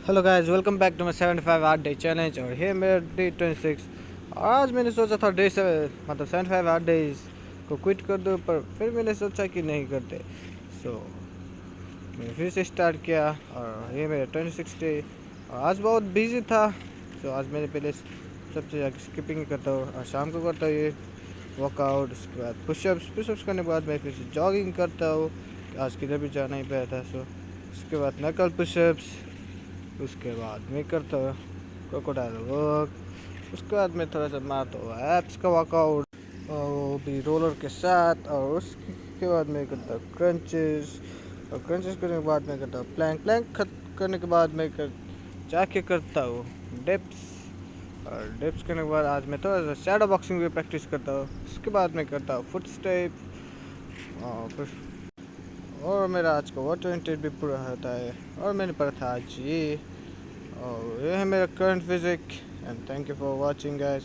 Hello guys, welcome back to my 75 art day challenge. और ये मेरा डे 26। आज मैंने सोचा था डे से मतलब 75 आर्ट डेज को क्विट कर दूँ, पर फिर मैंने सोचा कि नहीं करते। सो मैंने फिर से स्टार्ट किया और ये मेरा 26 डे। और आज बहुत बिजी था। सो आज मैंने पहले सबसे ज़्यादा स्किपिंग करता हूँ और शाम को करता हूँ ये वर्कआउट। उसके बाद पुशअप्स करने के बाद मैं फिर से जॉगिंग करता हूँ। आज किधर भी जा नहीं पाया था। सो उसके बाद नकल पुशअप्स। उसके बाद मैं करता हूँ क्रोकोडाइल वर्क। उसके बाद मैं थोड़ा सा मारता हूँ एप्स का वर्कआउट, और वो भी रोलर के साथ। और उसके बाद मैं करता हूँ क्रंचेस। और क्रंचेस करने के बाद मैं करता हूँ प्लैंक करने के बाद मैं जाके करता हूँ डिप्स। और डिप्स करने के बाद आज मैं थोड़ा सा शैडो बॉक्सिंग भी प्रैक्टिस करता हूँ। उसके बाद मैं करता हूँ फुट स्टेप। और मेरा आज का वाटर इंटेक भी पूरा होता है। और मैंने पढ़ा था आज ये। और ये है मेरा current physique. And thank you for watching guys.